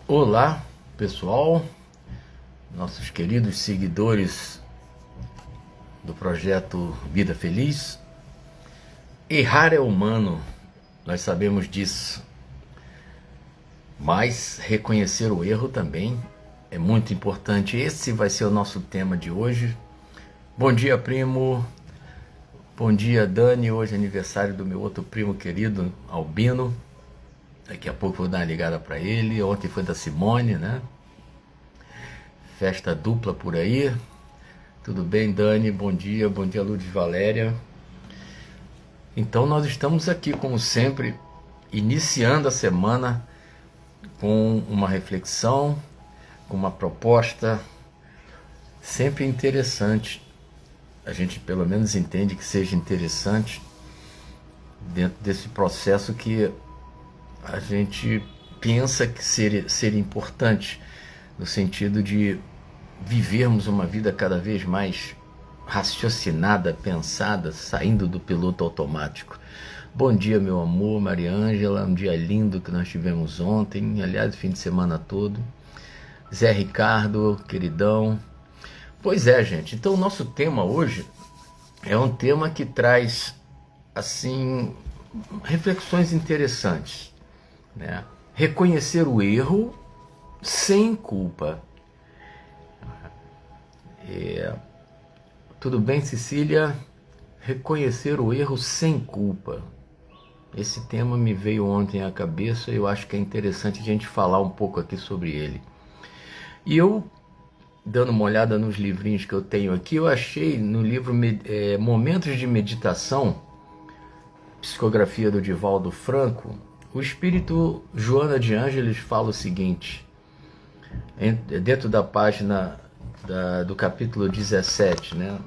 Olá, pessoal, nossos queridos seguidores do projeto Vida Feliz. Errar é humano, nós sabemos disso, mas reconhecer o erro também é muito importante. Esse vai ser o nosso tema de hoje. Bom dia, primo. Bom dia, Dani. Hoje é aniversário do meu outro primo querido, Albino. Daqui a pouco vou dar uma ligada para ele. Ontem foi da Simone, né? Festa dupla por aí. Tudo bem, Dani? Bom dia, Lourdes Valéria. Então nós estamos aqui, como sempre, iniciando a semana com uma reflexão, com uma proposta sempre interessante. A gente pelo menos entende que seja interessante dentro desse processo que a gente pensa que seria importante, no sentido de vivermos uma vida cada vez mais raciocinada, pensada, saindo do piloto automático. Bom dia, meu amor, Maria Ângela, um dia lindo que nós tivemos ontem, aliás, o fim de semana todo. Zé Ricardo, queridão. Pois é, gente, então o nosso tema hoje é um tema que traz, assim, reflexões interessantes, né? Reconhecer o erro sem culpa. Tudo bem, Cecília? Reconhecer o erro sem culpa. Esse tema me veio ontem à cabeça e eu acho que é interessante a gente falar um pouco aqui sobre ele. E eu, dando uma olhada nos livrinhos que eu tenho aqui, eu achei no livro Momentos de Meditação, psicografia do Divaldo Franco, o espírito Joana de Ângeles fala o seguinte, dentro da página do capítulo 17, né?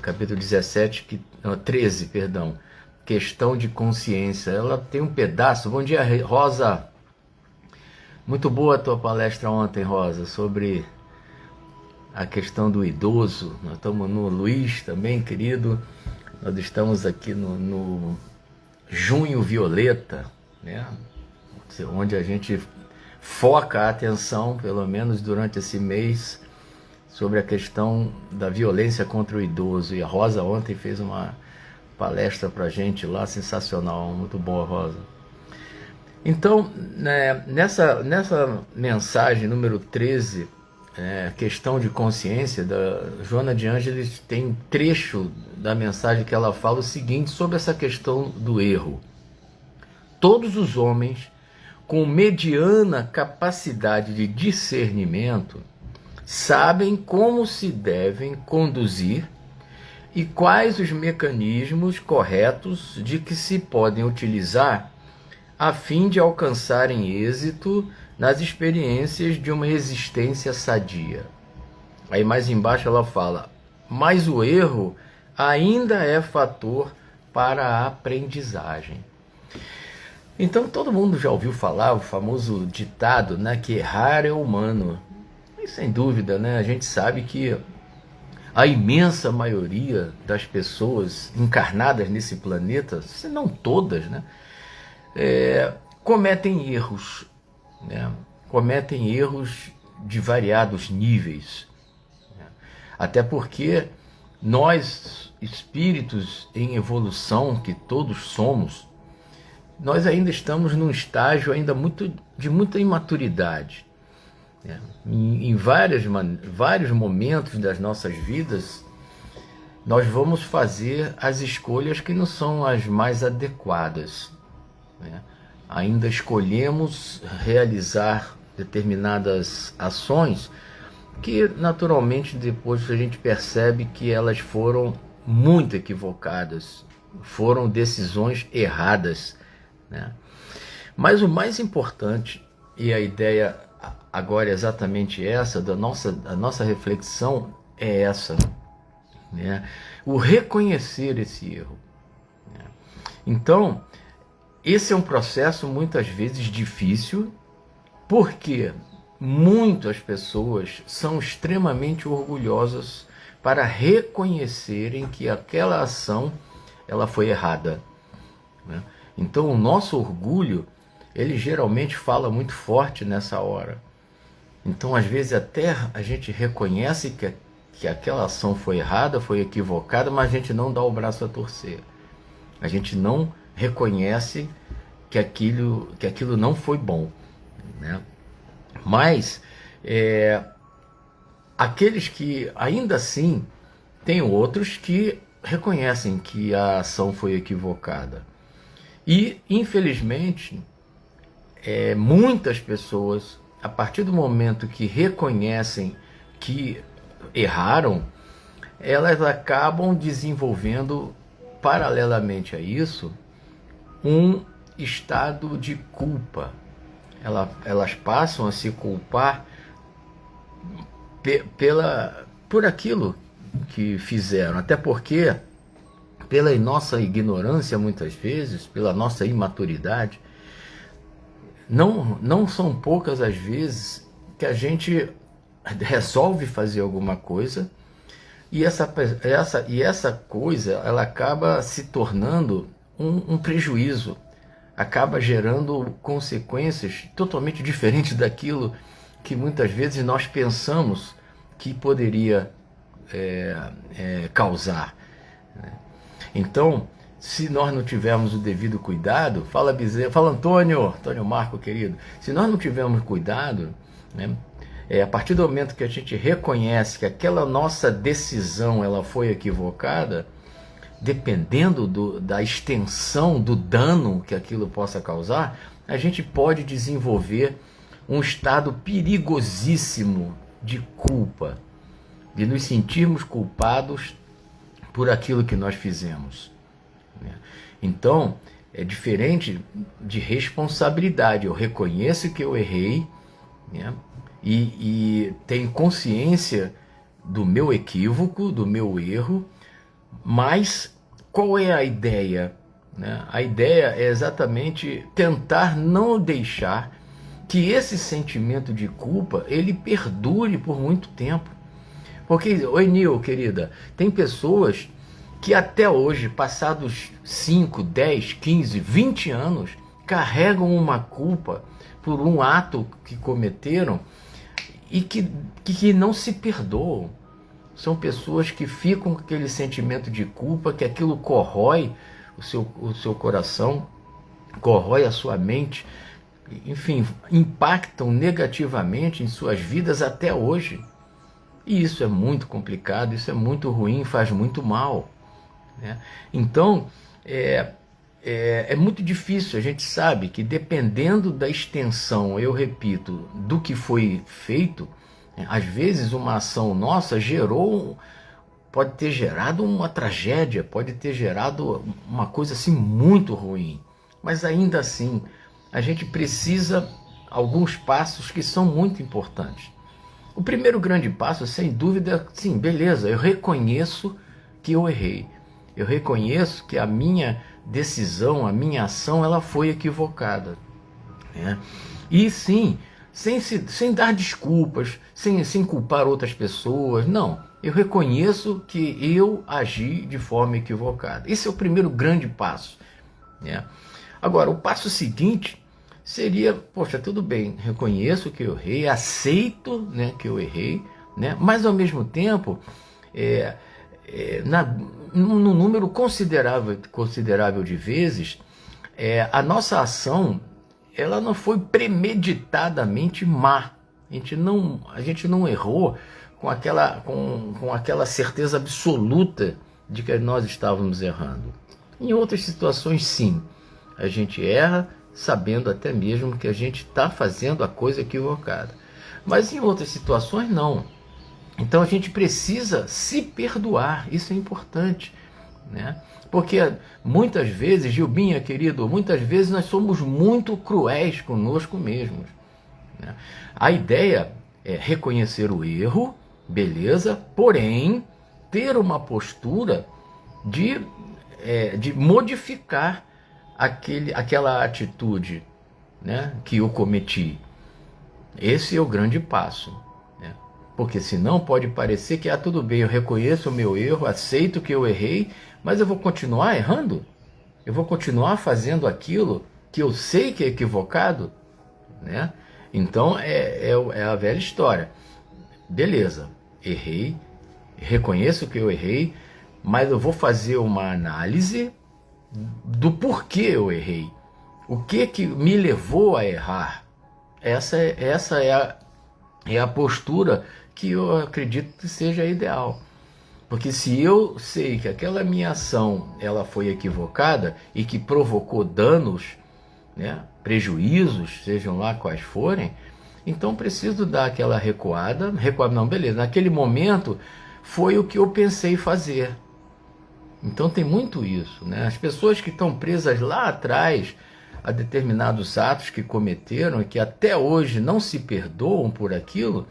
Capítulo 17, 13, perdão, questão de consciência. Ela tem um pedaço. Bom dia, Rosa. Muito boa a tua palestra ontem, Rosa, sobre a questão do idoso. Nós estamos no Luiz também, querido. Nós estamos aqui no Junho Violeta, né? Onde a gente foca a atenção, pelo menos durante esse mês, sobre a questão da violência contra o idoso. E a Rosa ontem fez uma palestra pra gente lá, sensacional, muito boa, Rosa. Então, né, nessa mensagem número 13, questão de consciência, da Joana de Ângeles, tem um trecho da mensagem que ela fala o seguinte sobre essa questão do erro. Todos os homens com mediana capacidade de discernimento sabem como se devem conduzir e quais os mecanismos corretos de que se podem utilizar a fim de alcançarem êxito nas experiências de uma existência sadia. Aí mais embaixo ela fala, mas o erro ainda é fator para a aprendizagem. Então todo mundo já ouviu falar o famoso ditado, né, que errar é humano. E sem dúvida, né, a gente sabe que a imensa maioria das pessoas encarnadas nesse planeta, se não todas, né, cometem erros, né, cometem erros de variados níveis. Até porque nós, espíritos em evolução, que todos somos, nós ainda estamos num estágio ainda de muita imaturidade. Em vários momentos das nossas vidas, nós vamos fazer as escolhas que não são as mais adequadas. Ainda escolhemos realizar determinadas ações que, naturalmente, depois a gente percebe que elas foram muito equivocadas, foram decisões erradas, né? Mas o mais importante, e a ideia agora é exatamente essa, a nossa reflexão é essa, né? O reconhecer esse erro, né? Então, esse é um processo muitas vezes difícil, porque muitas pessoas são extremamente orgulhosas para reconhecerem que aquela ação ela foi errada, né? Então o nosso orgulho ele geralmente fala muito forte nessa hora. Então, às vezes, até a gente reconhece que aquela ação foi errada, foi equivocada, mas a gente não dá o braço a torcer. A gente não reconhece que aquilo não foi bom, né? Mas aqueles que ainda assim, tem outros que reconhecem que a ação foi equivocada. E, infelizmente, muitas pessoas, a partir do momento que reconhecem que erraram, elas acabam desenvolvendo, paralelamente a isso, um estado de culpa. Elas passam a se culpar por aquilo que fizeram, até porque, pela nossa ignorância muitas vezes, pela nossa imaturidade, não são poucas as vezes que a gente resolve fazer alguma coisa e essa coisa ela acaba se tornando um prejuízo, acaba gerando consequências totalmente diferentes daquilo que muitas vezes nós pensamos que poderia causar, né? Então, se nós não tivermos o devido cuidado, fala Antônio Marco, querido, se nós não tivermos cuidado, né, a partir do momento que a gente reconhece que aquela nossa decisão ela foi equivocada, dependendo da extensão do dano que aquilo possa causar, a gente pode desenvolver um estado perigosíssimo de culpa, de nos sentirmos culpados por aquilo que nós fizemos, né? Então, é diferente de responsabilidade. Eu reconheço que eu errei, né? E tenho consciência do meu equívoco, do meu erro, mas qual é a ideia, né? A ideia é exatamente tentar não deixar que esse sentimento de culpa ele perdure por muito tempo. Porque, oi Nil, querida, tem pessoas que até hoje, passados 5, 10, 15, 20 anos, carregam uma culpa por um ato que cometeram e que não se perdoam. São pessoas que ficam com aquele sentimento de culpa, que aquilo corrói o seu coração, corrói a sua mente, enfim, impactam negativamente em suas vidas até hoje. E isso é muito complicado, isso é muito ruim, faz muito mal, né? Então, é muito difícil. A gente sabe que dependendo da extensão, eu repito, do que foi feito, né, às vezes uma ação nossa pode ter gerado uma tragédia, pode ter gerado uma coisa assim muito ruim. Mas ainda assim, a gente precisa alguns passos que são muito importantes. O primeiro grande passo, sem dúvida, sim, beleza, eu reconheço que eu errei. Eu reconheço que a minha decisão, a minha ação, ela foi equivocada, né? E sim, sem dar desculpas, sem culpar outras pessoas, não. Eu reconheço que eu agi de forma equivocada. Esse é o primeiro grande passo, né? Agora, o passo seguinte seria, poxa, tudo bem, reconheço que eu errei, aceito, né, que eu errei, né, mas ao mesmo tempo, num número considerável de vezes, a nossa ação ela não foi premeditadamente má. A gente não errou com aquela certeza absoluta de que nós estávamos errando. Em outras situações, sim, a gente erra sabendo até mesmo que a gente está fazendo a coisa equivocada. Mas em outras situações, não. Então a gente precisa se perdoar, isso é importante, né? Porque muitas vezes, Gilbinha, querido, muitas vezes nós somos muito cruéis conosco mesmos, né? A ideia é reconhecer o erro, beleza, porém ter uma postura de modificar aquela atitude, né, que eu cometi. Esse é o grande passo, né? Porque senão pode parecer que tudo bem, eu reconheço o meu erro, aceito que eu errei, mas eu vou continuar errando? Eu vou continuar fazendo aquilo que eu sei que é equivocado, né? Então é a velha história. Beleza, errei, reconheço que eu errei, mas eu vou fazer uma análise do porquê eu errei. O que me levou a errar? Essa é a postura que eu acredito que seja ideal. Porque se eu sei que aquela minha ação ela foi equivocada e que provocou danos, né, prejuízos, sejam lá quais forem, então preciso dar aquela recuada. Não, beleza, naquele momento foi o que eu pensei fazer. Então tem muito isso, né? As pessoas que estão presas lá atrás a determinados atos que cometeram e que até hoje não se perdoam por aquilo,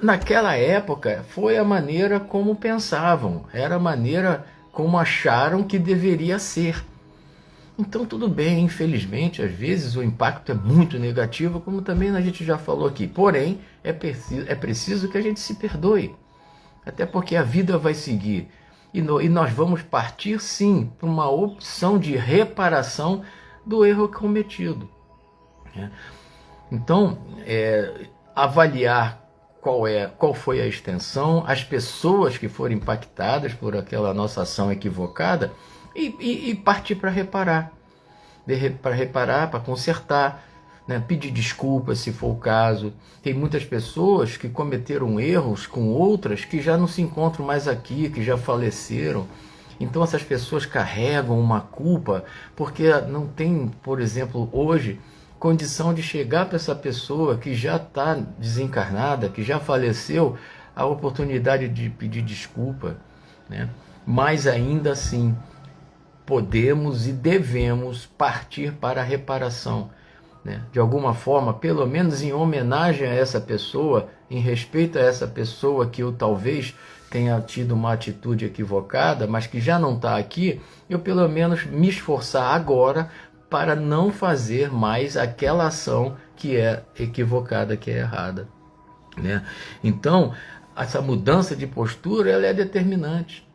naquela época foi a maneira como pensavam, era a maneira como acharam que deveria ser. Então tudo bem, infelizmente, às vezes o impacto é muito negativo, como também a gente já falou aqui. Porém, é preciso que a gente se perdoe, até porque a vida vai seguir. E nós vamos partir, sim, para uma opção de reparação do erro cometido. Então, avaliar qual foi a extensão, as pessoas que foram impactadas por aquela nossa ação equivocada e partir para reparar. Para reparar, para consertar, né? Pedir desculpas se for o caso. Tem muitas pessoas que cometeram erros com outras que já não se encontram mais aqui, que já faleceram. Então essas pessoas carregam uma culpa porque não tem, por exemplo, hoje, condição de chegar para essa pessoa que já está desencarnada, que já faleceu, a oportunidade de pedir desculpa, né? Mas ainda assim, podemos e devemos partir para a reparação, né? De alguma forma, pelo menos em homenagem a essa pessoa, em respeito a essa pessoa que eu talvez tenha tido uma atitude equivocada, mas que já não está aqui, eu pelo menos me esforçar agora para não fazer mais aquela ação que é equivocada, que é errada, né? Então, essa mudança de postura ela é determinante.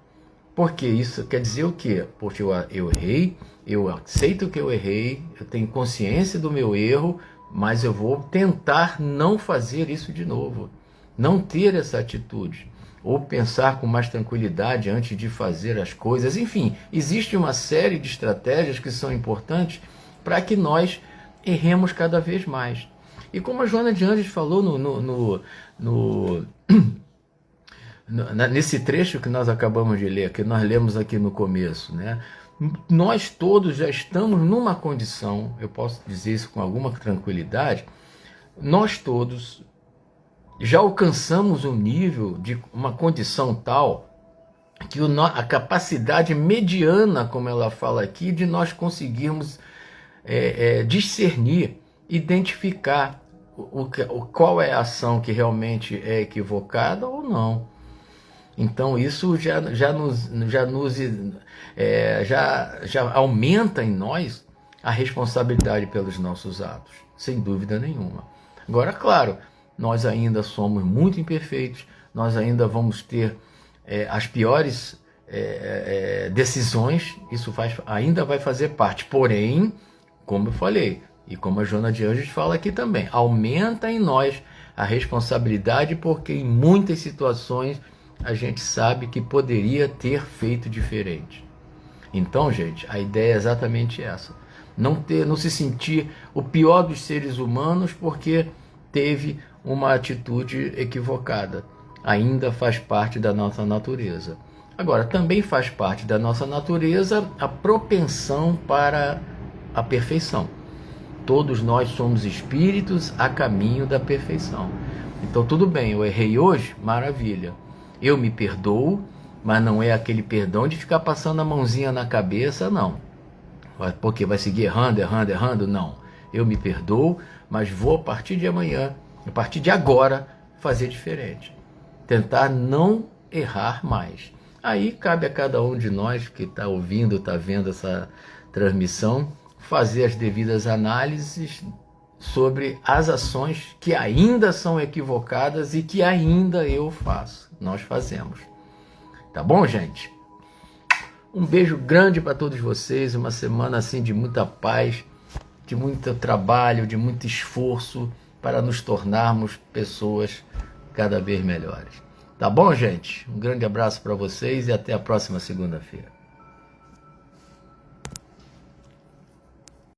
Porque isso quer dizer o quê? Porque eu errei, eu aceito que eu errei, eu tenho consciência do meu erro, mas eu vou tentar não fazer isso de novo, não ter essa atitude, ou pensar com mais tranquilidade antes de fazer as coisas. Enfim, existe uma série de estratégias que são importantes para que nós erremos cada vez mais. E como a Joana de Anjos falou nesse trecho que nós acabamos de ler, que nós lemos aqui no começo, né? Nós todos já estamos numa condição, eu posso dizer isso com alguma tranquilidade, nós todos já alcançamos um nível de uma condição tal que a capacidade mediana, como ela fala aqui, de nós conseguirmos discernir, identificar qual é a ação que realmente é equivocada ou não. Então isso já aumenta em nós a responsabilidade pelos nossos atos, sem dúvida nenhuma. Agora, claro, nós ainda somos muito imperfeitos, nós ainda vamos ter as piores decisões, isso ainda vai fazer parte. Porém, como eu falei, e como a Joana de Anjos fala aqui também, aumenta em nós a responsabilidade, porque em muitas situações a gente sabe que poderia ter feito diferente. Então, gente, a ideia é exatamente essa. Não se sentir o pior dos seres humanos porque teve uma atitude equivocada. Ainda faz parte da nossa natureza. Agora, também faz parte da nossa natureza a propensão para a perfeição. Todos nós somos espíritos a caminho da perfeição. Então, tudo bem, eu errei hoje, maravilha. Eu me perdoo, mas não é aquele perdão de ficar passando a mãozinha na cabeça, não. Porque vai seguir errando, não. Eu me perdoo, mas vou, a partir de amanhã, a partir de agora, fazer diferente. Tentar não errar mais. Aí cabe a cada um de nós que está ouvindo, está vendo essa transmissão, fazer as devidas análises sobre as ações que ainda são equivocadas e que ainda eu faço. Nós fazemos. Tá bom, gente? Um beijo grande para todos vocês, uma semana assim de muita paz, de muito trabalho, de muito esforço para nos tornarmos pessoas cada vez melhores. Tá bom, gente? Um grande abraço para vocês e até a próxima segunda-feira.